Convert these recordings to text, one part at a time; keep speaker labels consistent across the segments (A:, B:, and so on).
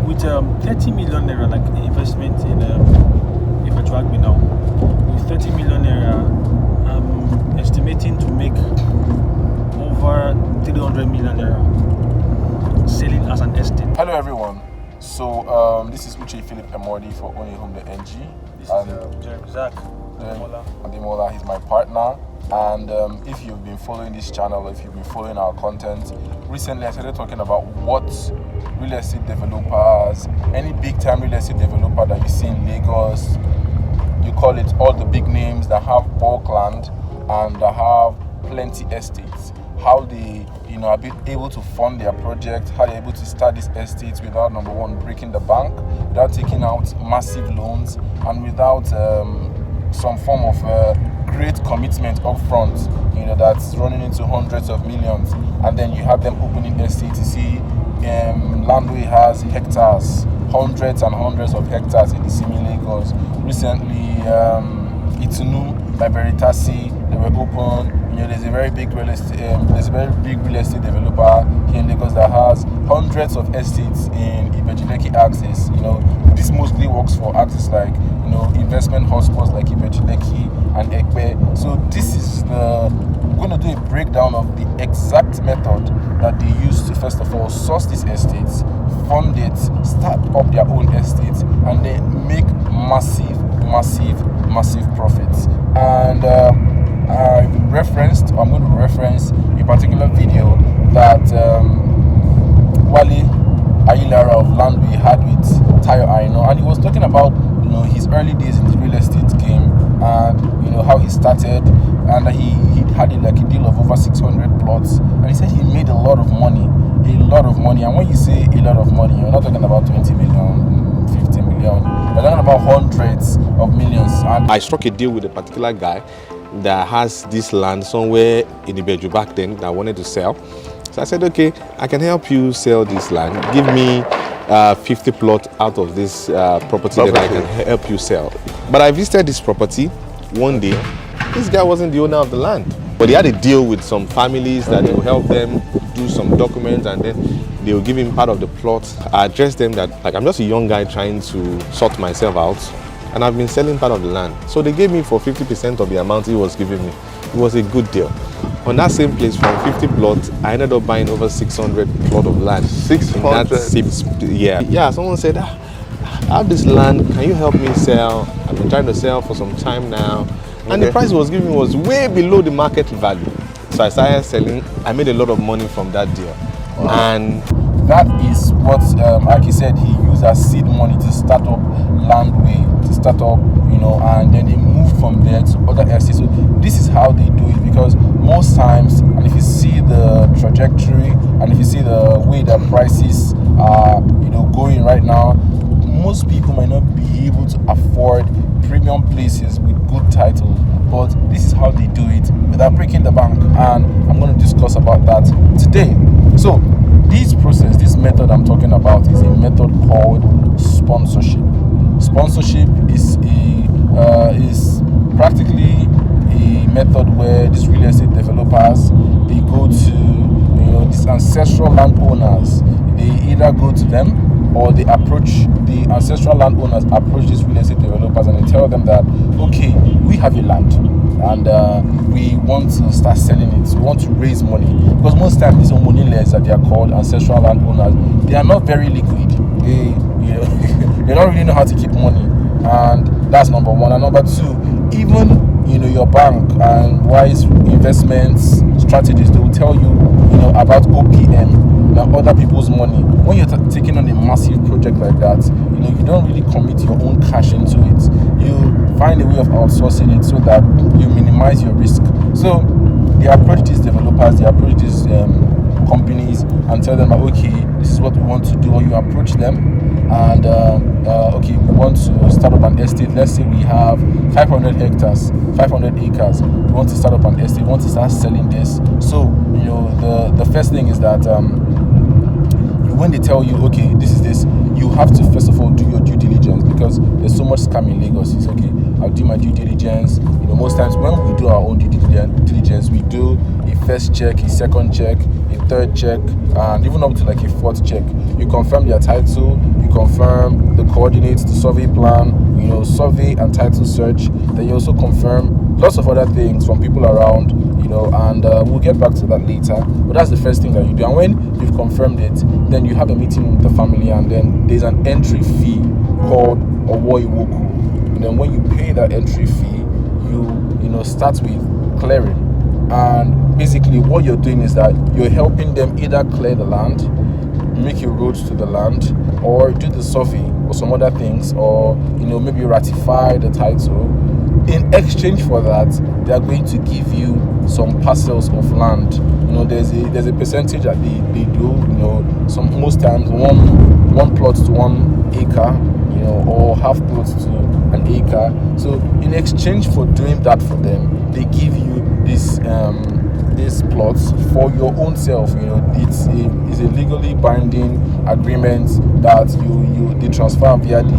A: with 30 million naira, like investment in Ibeju now, with 30 million naira, I'm estimating to make over 300 million naira selling as an estate.
B: Hello everyone. So this is Uche Philip Emodi for Ownahome the NG.
A: This is Zach
B: Ademola. He's my partner. And if you've been following this channel, if you've been following our content, recently I started talking about what real estate developers, any big time real estate developer that you see in Lagos, you call it all the big names that have bulk land and that have plenty estates, how they are being able to fund their project, how they're able to start these estates without, number one, breaking the bank, without taking out massive loans, and without some form of great commitment up front, that's running into hundreds of millions. And then you have them opening estates. You see Landwey has hectares, hundreds and hundreds of hectares in the semi Lagos. Recently, Itunu by Veritasi, they were open. There's a very big real estate developer here in Lagos that has hundreds of estates in Ibeju Lekki axis. This mostly works for axis like investment hotspots like Ibeju Lekki and Epe. So this is we're going to do a breakdown of the exact method that they use to first of all source these estates, fund it, start up their own estates, and then make massive profits. And I'm going to reference a particular video that Wale Ayilara of Landwey had with Tayo Aino, and he was talking about his early days in the real estate game, and how he started, and he had a deal of over 600 plots, and he said he made a lot of money. And when you say a lot of money, you're not talking about 20 million, 50 million, you're talking about hundreds of millions. And
C: I struck a deal with a particular guy that has this land somewhere in Ibeju back then that I wanted to sell. So I said, okay, I can help you sell this land. Give me 50 plots out of this property that I can help you sell. But I visited this property one day. This guy wasn't the owner of the land, but he had a deal with some families that they will help them do some documents, and then they will give him part of the plot. I addressed them that I'm just a young guy trying to sort myself out, and I've been selling part of the land. So they gave me for 50% of the amount he was giving me. It was a good deal. On that same place, from 50 plots, I ended up buying over 600 plots of land.
B: 600?
C: Yeah, someone said, I have this land, can you help me sell? I've been trying to sell for some time now. And the price he was giving was way below the market value. So I started selling. I made a lot of money from that deal. Wow. And
B: that is what, like he said, he used as seed money to start up Landwey, and then he moved from there to other estates. So this is how they do it, because most times, and if you see the trajectory, and if you see the way that prices are, going right now, most people might not be able to afford premium places with good title, but this is how they do it without breaking the bank, and I'm going to discuss about that today. So this method I'm talking about is a method called sponsorship. Sponsorship is practically a method where these real estate developers, they go to these ancestral landowners. They either go to them, or they approach the ancestral landowners, approach these real estate developers, and they tell them that, okay, we have a land and we want to start selling it. We want to raise money, because most times these homonylers that they are called ancestral landowners, they are not very liquid. They don't really know how to keep money, and that's number one. And number two, even your bank and wise investments strategies, they will tell you about OPM, other people's money. When you're taking on a massive project like that, you don't really commit your own cash into it. You find a way of outsourcing it so that you minimize your risk. So they approach these developers, they approach these companies and tell them, okay, this is what we want to do. Or you approach them and okay, we want to start up an estate. Let's say we have 500 hectares, 500 acres. We want to start up an estate. We want to start selling this. So the first thing is that when they tell you, okay, this is this, you have to first of all do your due diligence, because there's so much scam in Lagos. It's okay, I'll do my due diligence. Most times when we do our own due diligence, we do a first check, a second check, a third check, and even up to like a fourth check. You confirm their title, you you confirm the coordinates, the survey plan, you know, survey and title search. Then you also confirm lots of other things from people around, you know, and we'll get back to that later. But that's the first thing that you do. And when you've confirmed it, then you have a meeting with the family, and then there's an entry fee called iwoko. And then when you pay that entry fee, you know, start with clearing. And basically what you're doing is that you're helping them either clear the land, make your roads to the land, or do the survey or some other things, or, you know, maybe ratify the title. In exchange for that, they are going to give you some parcels of land. You know, there's a percentage that they do, you know, most times one plot to 1 acre, you know, or half plots to an acre. So in exchange for doing that for them, they give you these plots for your own self. You know, it's a legally binding agreement that they transfer via the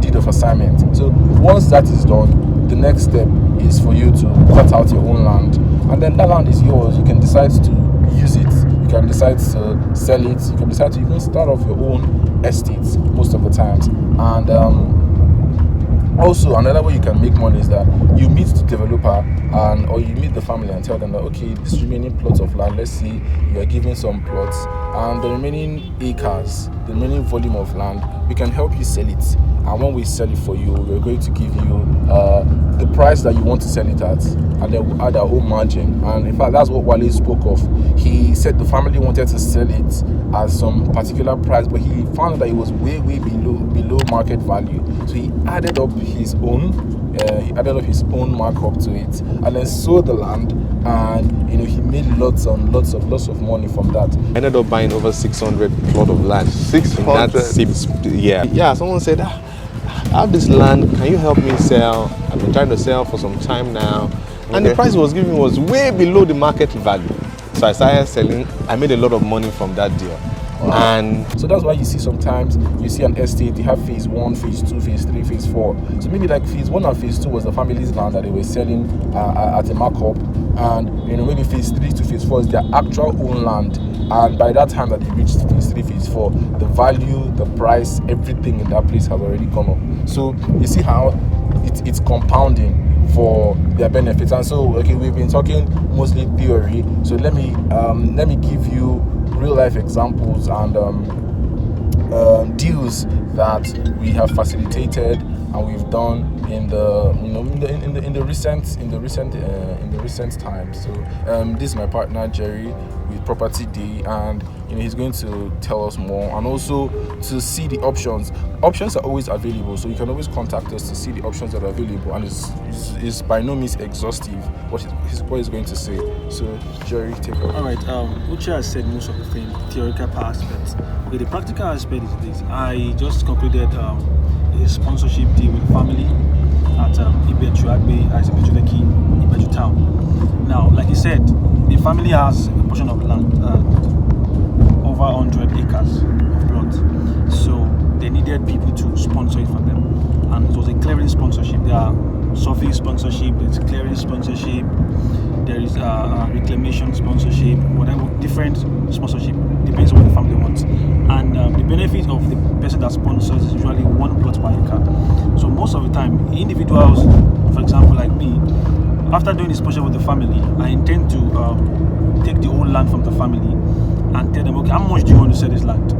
B: deed of assignment. So once that is done, the next step is for you to cut out your own land, and then that land is yours. You can decide to use it, you can decide to sell it, you can decide to even start off your own estates most of the times. And also another way you can make money is that you meet the developer or you meet the family and tell them that, okay, this remaining plots of land, let's see, you are giving some plots, and the remaining acres, the remaining volume of land, we can help you sell it. And when we sell it for you, we're going to give you the price that you want to sell it at, and then we'll add our own margin. And in fact, that's what Wale spoke of. He said the family wanted to sell it at some particular price, but he found that it was way below market value. So he added up his own markup to it, and then sold the land, and, you know, he made lots of money from that.
C: I ended up buying over 600 plot of land.
B: 600?
C: Yeah. Someone said, I have this land, can you help me sell? I've been trying to sell for some time now, and the price he was giving was way below the market value. So I started selling. I made a lot of money from that deal. And
B: so that's why you see sometimes you see an estate, they have phase 1, phase 2, phase 3, phase 4. So maybe like phase 1 and phase 2 was the family's land that they were selling at a markup, and, you know, maybe phase 3 to phase 4 is their actual own land. And by that time that they reached phase 3, phase 4, the value, the price, everything in that place has already gone up. So you see how it's compounding for their benefits. And so, okay, we've been talking mostly theory. So let me give you real life examples and deals that we have facilitated and we've done in the recent times. So this is my partner Jerry with Property Day, and, you know, he's going to tell us more, and also to see the options. Options are always available, so you can always contact us to see the options that are available, and it's by no means exhaustive what he's going to say. So Jerry, take over.
A: All right, Uche has said most of the theoretical aspects. Okay, the practical aspect is this. I just concluded a sponsorship deal with family at Ibeju Lekki, Ibeju town. Now, like you said, the family has a portion of land, over 100 acres of plot. So they needed people to sponsor it for them, and it was a clearing sponsorship. There are survey sponsorship, there's clearing sponsorship, there is reclamation sponsorship, whatever, different sponsorship, depends on what the family wants. And the benefit of the person that sponsors is usually 1 plot per acre. So most of the time, individuals, for example, like me, after doing the sponsorship with the family, I intend to take the whole land from the family and tell them, okay, how much do you want to sell this land?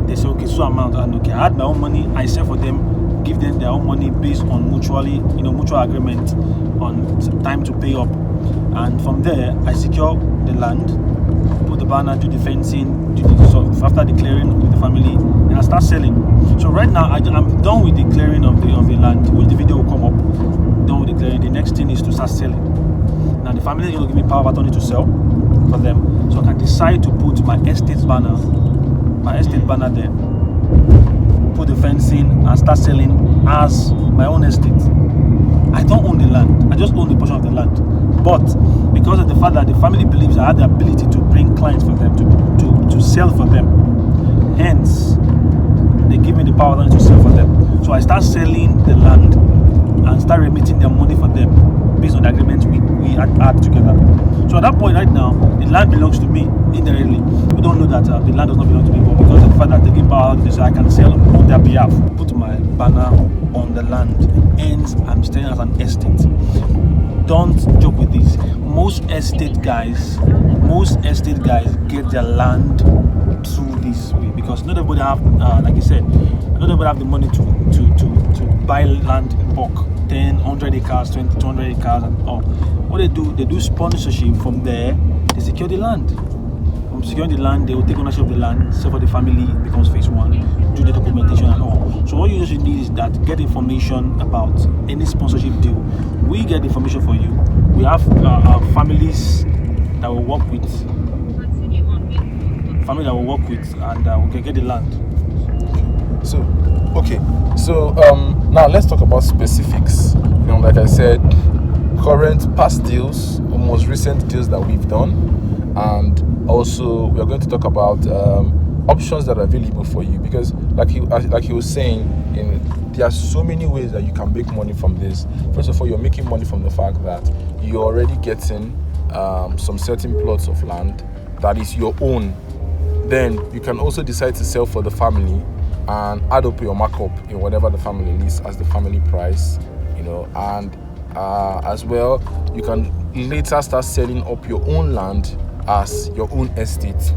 A: They say, okay, so amount, and okay, I add my own money, I sell for them, give them their own money based on mutual agreement on time to pay up. And from there, I secure the land, put the banner, do the fencing, after the clearing with the family, and I start selling. So right now, I'm done with the clearing of the land, which the video will come up. Done with the clearing. The next thing is to start selling. Now the family is going to give me power of attorney to sell for them, so I can decide to put my estate banner there, put the fencing, and start selling as my own estate. I don't own the land, I just own the portion of the land. But because of the fact that the family believes I have the ability to bring clients for them, to sell for them, hence they give me the power to sell for them. So I start selling the land and start remitting their money for them based on the agreement we had together. So at that point right now, the land belongs to me indirectly. We don't know that the land does not belong to me, but because of the fact that they give power to this, I can sell on their behalf, put my banner on the land, hence I'm staying as an estate. Don't joke with this. Most estate guys get their land through this way, because not everybody have, like you said, not everybody have the money to buy land in bulk, 10, 100 acres, 20, 200 acres, and all. What they do sponsorship. From there, they secure the land. From securing the land, they will take ownership of the land, sell for the family, becomes phase one, do the documentation and all. So what you just need is that get information about any sponsorship deal. We get information for you. We have families that will work with, and we can get the land.
B: So now let's talk about specifics. Like I said, current past deals, most recent deals that we've done, and also we are going to talk about options that are available for you, because like he was saying, there are so many ways that you can make money from this. First of all, you're making money from the fact that you're already getting some certain plots of land that is your own. Then you can also decide to sell for the family and add up your markup in whatever the family lists as the family price, and as well, you can later start selling up your own land as your own estate.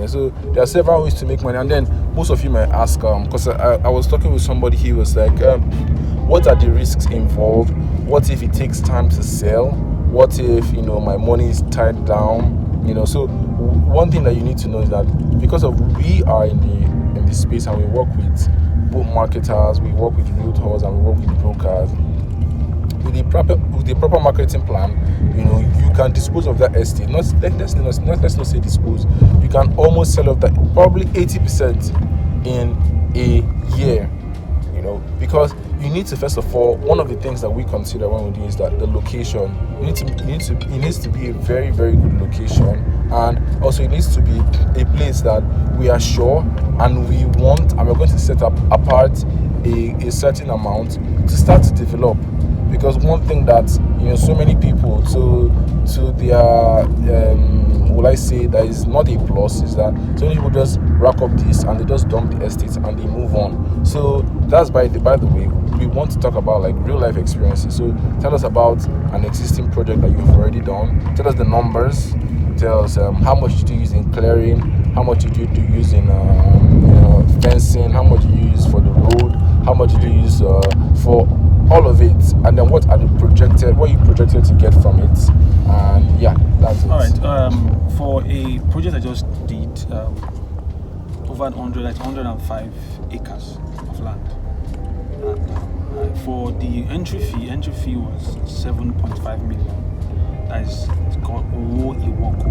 B: So there are several ways to make money. And then most of you might ask, because I was talking with somebody, he was like, what are the risks involved? What if it takes time to sell? What if my money is tied down? So one thing that you need to know is that because we are in the space, and we work with both marketers, we work with realtors, and we work with brokers. With the proper marketing plan, you can dispose of that estate. Let's not say dispose. You can almost sell off that probably 80% in a year. Because you need to, first of all, one of the things that we consider when we do is that the location. It needs to be a very, very good location, and also it needs to be a place that we are sure and we want, and we're going to set up apart a certain amount to start to develop. Because one thing that so many people to their will I say that is not a plus is that so many people just rack up this and they just dump the estate and they move on. So that's by the way, we want to talk about like real life experiences. So tell us about an existing project that you've already done. Tell us the numbers. Tell us how much did you use in clearing, how much did you use in fencing, how much did you use for the road, how much did you use for all of it, and then what you projected to get from it, and yeah, that's it.
A: All right. For a project I just did, over 105 acres of land, and for the entry fee was 7.5 million. That is, it's called iwoko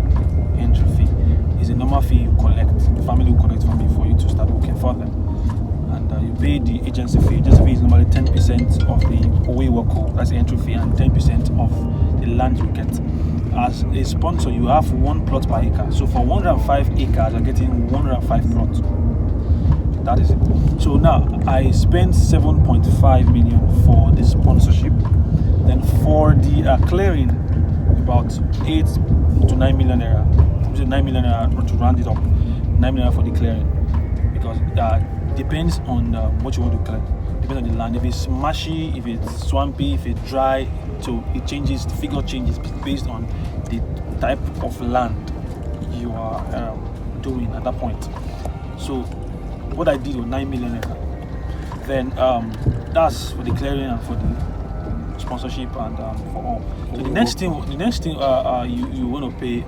A: entry fee. It's a normal fee you collect. The family will collect from you for you to start working for them. And you pay the agency fee. Agency fee is normally 10% of the iwoko, that's the entry fee, and 10% of the land you get. As a sponsor, you have 1 plot per acre. So for 105 acres, you're getting 105 plots. That is it. So now I spent 7.5 million for the sponsorship. Then for the clearing, about 8 to 9 million naira. 9 million naira to round it up. 9 million for the clearing, because depends on what you want to clear. Depends on the land. If it's marshy, if it's swampy, if it's dry, so it changes. The figure changes based on the type of land you are doing at that point. So what I did was 9 million naira. Then that's for the clearing and for the sponsorship and for all. So the next thing you want to pay.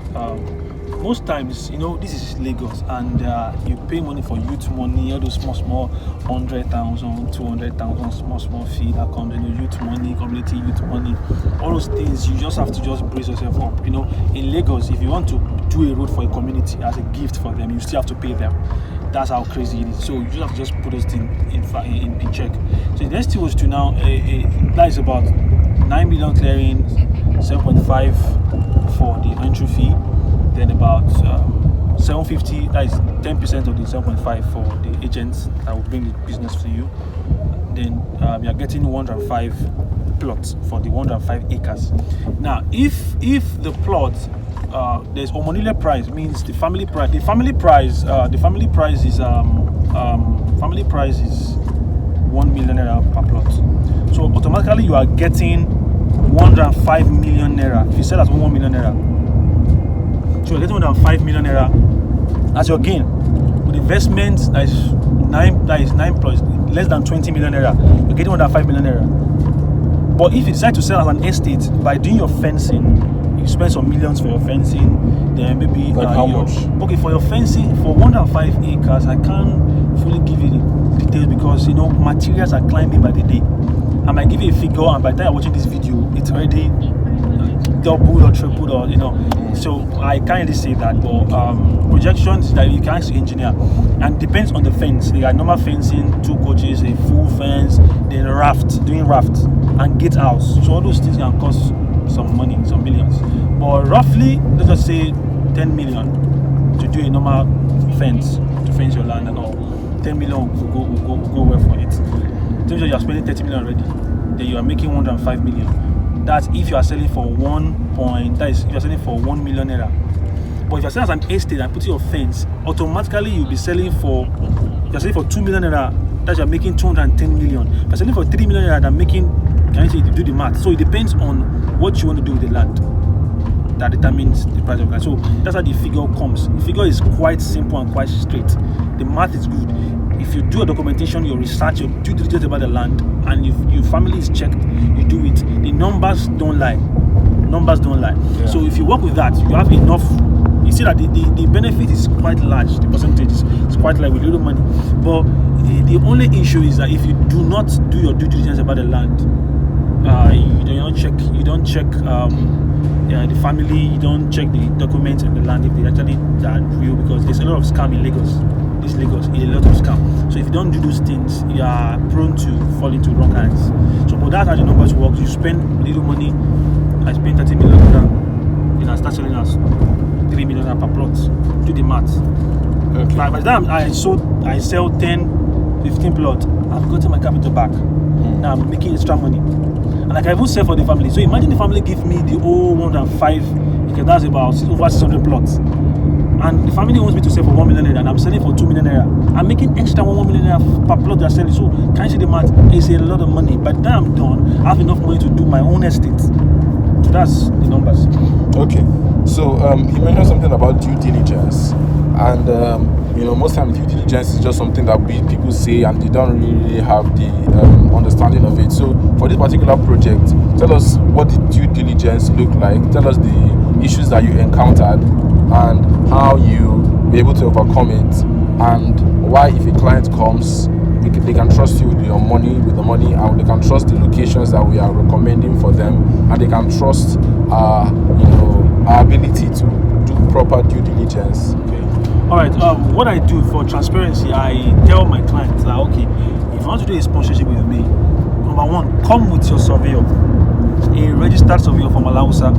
A: Most times, this is Lagos, and you pay money for youth money, all those small 100,000, 200,000 small fee that comes, youth money, community youth money, all those things. You just have to just brace yourself up. In Lagos, if you want to do a road for a community as a gift for them, you still have to pay them. That's how crazy it is. So you just have to just put those things in check. So the next thing was to now that is about 9 million clearing, 7.5 for the entry fee. Then about 750, that is 10% of the 7.5 for the agents that will bring the business to you. Then you are getting 105 plots for the 105 acres. Now, if the plot there's homonile price, means the family price. The family price is family price is 1 million naira per plot. So automatically you are getting 105 million naira if you sell at 1 million naira. So you're getting 105 million naira as your gain. With investment that is 9 plus less than 20 million naira, you're getting 105 million naira. But if you decide to sell as an estate by doing your fencing, you spend some millions for your fencing, then maybe
B: like how much?
A: Okay, for your fencing for 105 acres, I can't fully give you the details because materials are climbing by the day. I might give you a figure, and by the time you're watching this video, it's already doubled or tripled, or so I can't really say that. But projections that you can ask the engineer, and depends on the fence. They got normal fencing, 2 coaches, a full fence, then doing raft and gate house. So all those things can cost some money, some millions. But roughly, let's just say 10 million to do a normal fence to fence your land and all. 10 million will go well for it. So you are spending 30 million already, then you are making 105 million. That's if you are selling for if you are selling for 1 million naira. But if you are selling as an estate and putting your fence, automatically you'll be selling for 2 million naira, that you are making 210 million. If you are selling for 3 million naira, they're making, can you say, to do the math. So it depends on what you want to do with the land. That determines the price of land. So that's how the figure comes. The figure is quite simple and quite straight. The math is good. If you do a documentation, your research, your due diligence about the land, and your family is checked, you do it. The numbers don't lie. Yeah. So if you work with that, you have enough. You see that the benefit is quite large. The percentage is quite large with little money. But the only issue is that if you do not do your due diligence about the land, you don't check the family, you don't check the documents and the land if they actually are real, because there's a lot of scam in Lagos. A lot of scam. So if you don't do those things, you are prone to fall into wrong hands. So but that's how the numbers work. You spend little money. I spend 30 million naira. You can start selling us 3 million naira per plot. Do the math.
B: Okay.
A: By the time I sell 10, 15 plots, I've gotten my capital back. Now I'm making extra money. And I can even sell for the family. So imagine the family give me the whole 105, because that's about over 600 plots. And the family wants me to sell for 1 million naira, and I'm selling for 2 million naira. I'm making extra 1 million naira per plot they're selling. So can you see the math? It's a lot of money. By the time I'm done, I have enough money to do my own estate. So that's the numbers.
B: Okay. So he mentioned something about due diligence, and most times due diligence is just something that people say and they don't really have the understanding of it. So for this particular project, tell us what the due diligence looked like. Tell us the issues that you encountered and how you were able to overcome it, and why, if a client comes, they can trust you with the money, and they can trust the locations that we are recommending for them, and they can trust our ability to do proper due diligence.
A: Okay. All right. What I do for transparency, I tell my clients that if you want to do a sponsorship with me, number one, come with your surveyor, a registered surveyor from Alausa.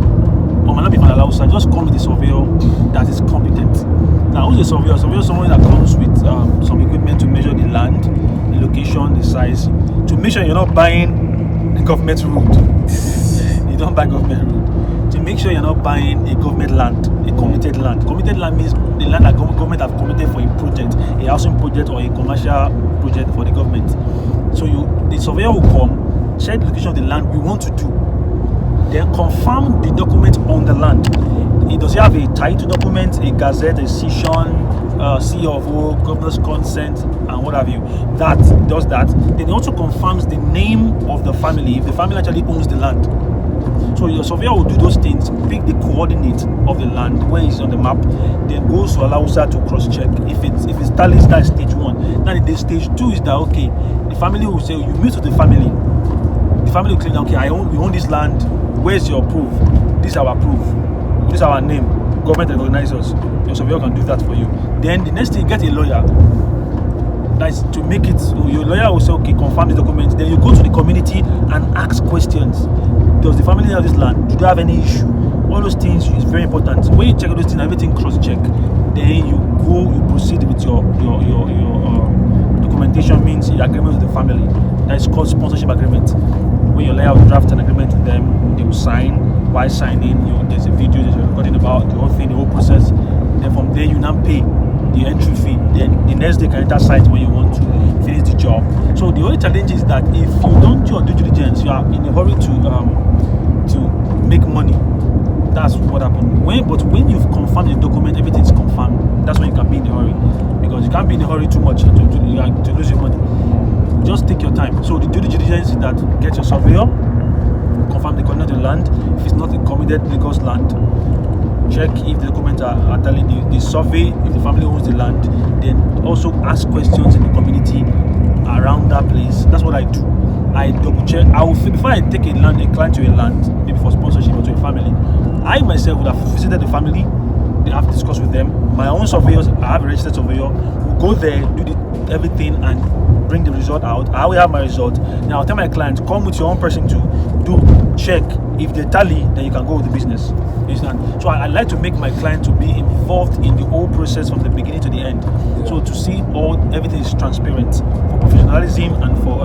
A: Or might not be from Alausa, just come with a surveyor that is competent. Now, who's a surveyor? Surveyor is someone that comes with some equipment to measure the land, the location, the size, to make sure you're not buying a government road. You don't buy government road. To make sure you're not buying a government land, a committed land. Committed land means the land that government have committed for a project, a housing project or a commercial project for the government. So the surveyor will come, check the location of the land we want to do, then confirm the document on the land. Does it have a title document, a gazette, a session, CFO, governor's consent, and what have you? That does that. Then it also confirms the name of the family, if the family actually owns the land. So your surveyor will do those things, pick the coordinate of the land where it's on the map, then goes to Alausa to cross-check. If it's tallies, that's stage 1. Then the stage 2 is that the family will say, you meet with the family. The family will claim, we own this land. Where's your proof? This is our proof. This is our name. Government recognizes us. Your surveyor can do that for you. Then the next thing, get a lawyer. That's to make it. So your lawyer will say, confirm the documents. Then you go to the community and ask questions. Does the family have this land? Do they have any issue? All those things is very important. When you check those things, everything cross-check. Then you proceed with your documentation, means the agreement with the family. That is called sponsorship agreement. When your lawyer will draft an agreement with them, they will sign. While signing, there's a video, there's a recording about the whole thing, the whole process. Then from there, you now pay. the entry fee. Then the next day you can enter site when you want to finish the job. So the only challenge is that if you don't do your due diligence, you are in a hurry to make money. That's what happened. But when you've confirmed the document, everything is confirmed. That's when you can be in a hurry, because you can't be in a hurry too much to lose your money. Just take your time. So the due diligence is that get your surveyor, confirm the coordinate of the land. If it's not a committed Lagos land, check if the documents are tally the survey, if the family owns the land. Then also ask questions in the community around that place. That's what I do. I double check. Before I take a client to a land, maybe for sponsorship or to a family, I myself would have visited the family. They have to discuss with them. My own surveyors, I have a registered surveyor, will go there, do everything, and bring the result out. I will have my result. Now I'll tell my client, come with your own person to do check. If they tally, then you can go with the business. You understand? So I like to make my client to be involved in the whole process from the beginning to the end. Yeah. So to see everything is transparent for professionalism and for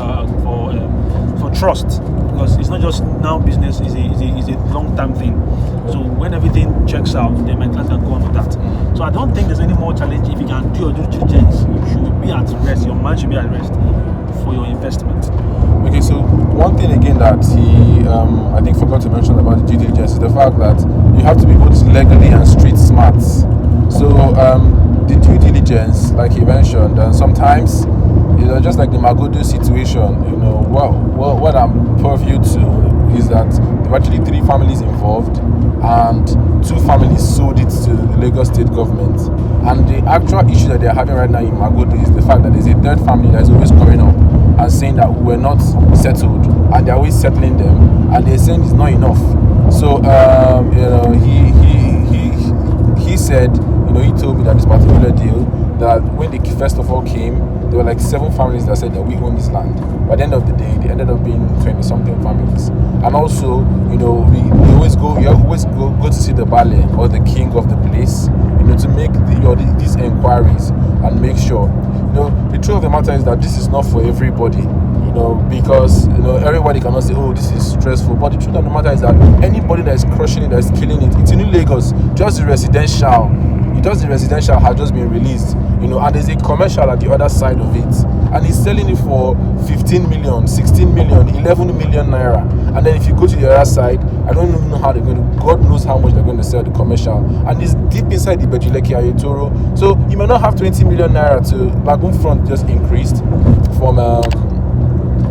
A: trust, because it's not just now business, is a long-term thing. So when everything checks out, then my client can go on with that. So I don't think there's any more challenge. If you can do your due diligence, you should be at rest. Your mind should be at rest for your investment.
B: Okay, so one thing again that he, I think, forgot to mention about the due diligence is the fact that you have to be both legally and street smart. So the due diligence, like he mentioned, and sometimes, just like the Magodo situation, what I'm purview to is that there were actually 3 families involved, and 2 families sold it to the Lagos state government. And the actual issue that they're having right now in Magodo is the fact that there's a third family that is always coming up and saying that we were not settled, and they're always settling them, and they're saying it's not enough. So he said, he told me that this particular deal, that when they first of all came, there were like 7 families that said that we own this land. By the end of the day, they ended up being 20-something families. And also, we always go to see the Bale or the king of the place, to make these inquiries and make sure. The truth of the matter is that this is not for everybody, because everybody cannot say, oh, this is stressful. But the truth of the matter is that anybody that is crushing it, that is killing it, it's in Lagos. Just the residential has just been released, and there's a commercial at the other side of it, and he's selling it for 15 million, 16 million, 11 million naira. And then if you go to the other side, I don't even know how they're going to, God knows how much they're going to sell the commercial, and it's deep inside the Ibeju Lekki and Epe. So you may not have 20 million naira to Lagoon Front just increased from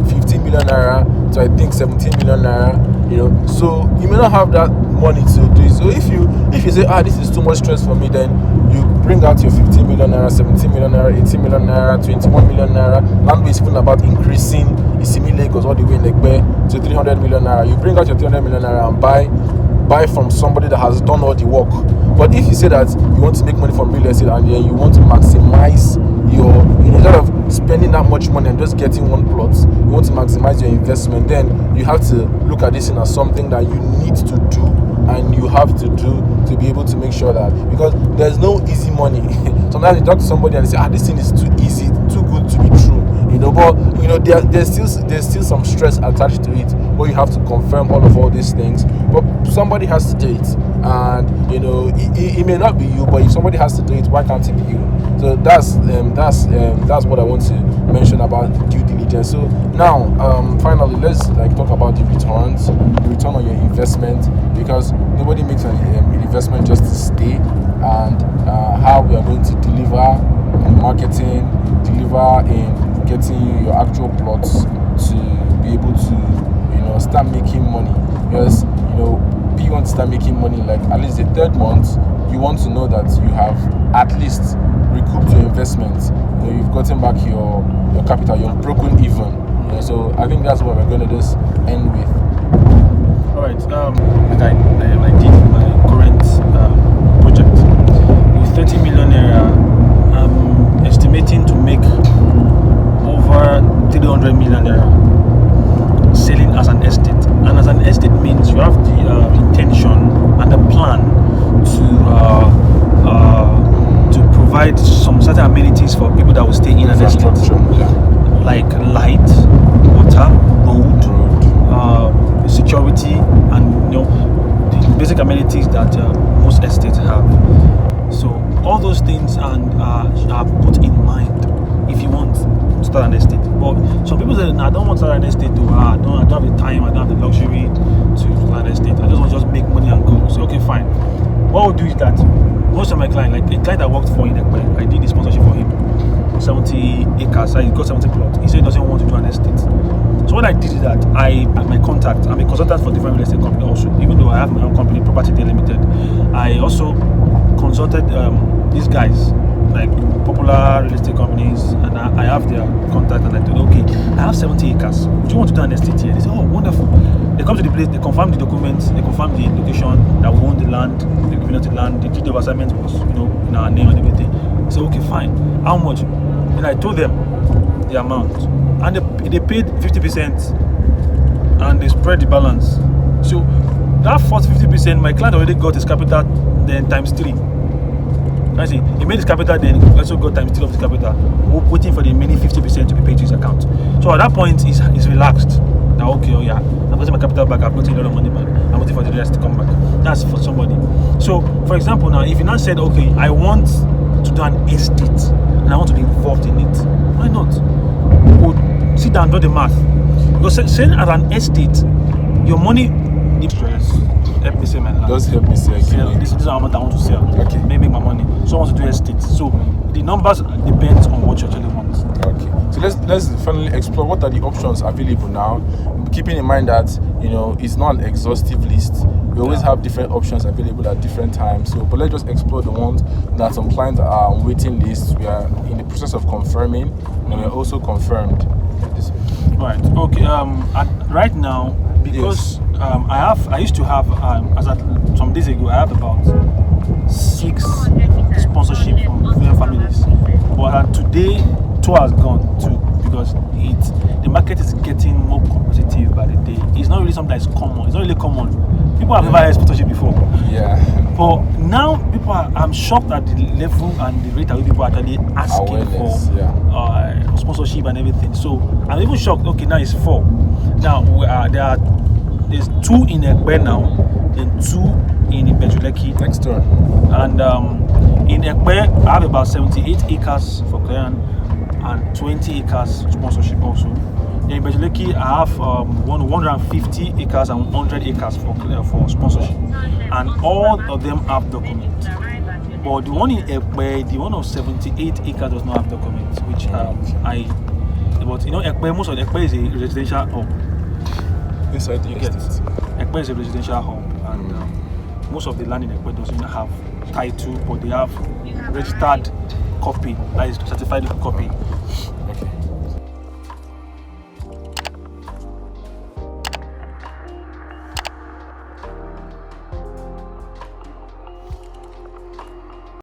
B: 15 million naira to I think 17 million naira. So you may not have that money to do it. So if you say, this is too much stress for me, then you bring out your 15 million naira, 17 million naira, 18 million naira, 21 million naira. Landwey is even about increasing Isimi Lagos all the way in Ekpe to 300 million naira. You bring out your 300 million naira and buy from somebody that has done all the work. But if you say that you want to make money from real estate and then you want to maximize your, instead of spending that much money and just getting one plot, you want to maximize your investment, then you have to look at this as something that you need to do and you have to do to be able to make sure that, because there's no easy money. Sometimes you talk to somebody and they say, this thing is too easy, too good to be true. But there's still some stress attached to it, but you have to confirm all these things. But somebody has to do it, and it may not be you, but if somebody has to do it, why can't it be you? So that's what I want to mention about due diligence. So now, finally, let's talk about the return on your investment, because nobody makes an investment just to stay, and how we are going to deliver in marketing, deliver in getting your actual plots to be able to start making money. Because if you want to start making money, like at least the 3rd month, you want to know that you have at least recouped your investment. You've gotten back your capital, you've broken even. So I think that's what we're going to just end with.
A: All right. Like I did in my current project with 30 million naira, I'm estimating to make over 300 million naira selling as an estate. And as an estate means you have the intention and the plan to provide some certain amenities for people that will stay in an estate, like light, water, road, security, and the basic amenities that most estates have. So all those things and But some people say, I don't want to start an estate. I don't have the time. I don't have the luxury to start an estate. I just want to just make money and go. So okay, fine. What we'll do is that most of my clients, like a client I worked for in Epe, I did the sponsorship for him. 70 acres. I got 70 plots. He said he doesn't want to do an estate. So what I did is that my contact, I'm a consultant for different real estate companies also. Even though I have my own company, Property Day Limited, I also consulted these guys, like popular real estate companies, and I have their contact, and I told, okay, I have 70 acres. Would you want to do an estate here? They say, oh, wonderful. They come to the place, they confirm the documents, they confirm the location that we own the land, they give us the land, the deed of assignment was, in our name and everything. I said, okay, fine. How much? And I told them the amount, and they paid 50%, and they spread the balance. So that first 50%, my client already got his capital then times 3. I see. He made his capital, then he also got times 3 of his capital, waiting for the remaining 50% to be paid to his account. So at that point, he's relaxed. Now, okay, oh yeah, I'm getting my capital back, I've got a lot of money back, I'm waiting for the rest to come back. That's for somebody. So, for example, now, if you now said, okay, I want to do an estate, and I want to be involved in it, why not? We'll sit down and do the math. Because saying at an estate, your money, help me sell my land.
B: Just help me sell.
A: This is how much I want to sell.
B: Okay.
A: Maybe make my money. So I want to do estate. So the numbers depends on what you actually want.
B: Okay. So let's finally explore what are the options available now. Keeping in mind that it's not an exhaustive list. We always have different options available at different times. So, but let's just explore the ones that some clients are on waiting lists. We are in the process of confirming, and we are also confirmed.
A: Right. Okay. Right now, because I used to have as at some days ago, I have about 6 sponsorship from different families, but today 2 has gone too, because the market is getting more competitive by the day. It's not really something that's common. It's not really common. People have never had sponsorship before.
B: Yeah.
A: But now I'm shocked at the level and the rate at which people are actually asking for sponsorship and everything. So I'm even shocked. Okay, now it's 4. Now there's 2 in Epe now, then 2 in Ibeju Lekki.
B: Next turn.
A: And in Epe, I have about 78 acres for client and 20 acres sponsorship also. In Ibeju Lekki, I have 150 acres and 100 acres for sponsorship, and all of them have documents. But the one in Epe, the one of 78 acres does not have documents, which but Epe, most of Epe is a residential hub.
B: Inside the estate.
A: Epe is a residential hub, and most of the land in Epe doesn't have title, but they have registered copy, that is certified copy.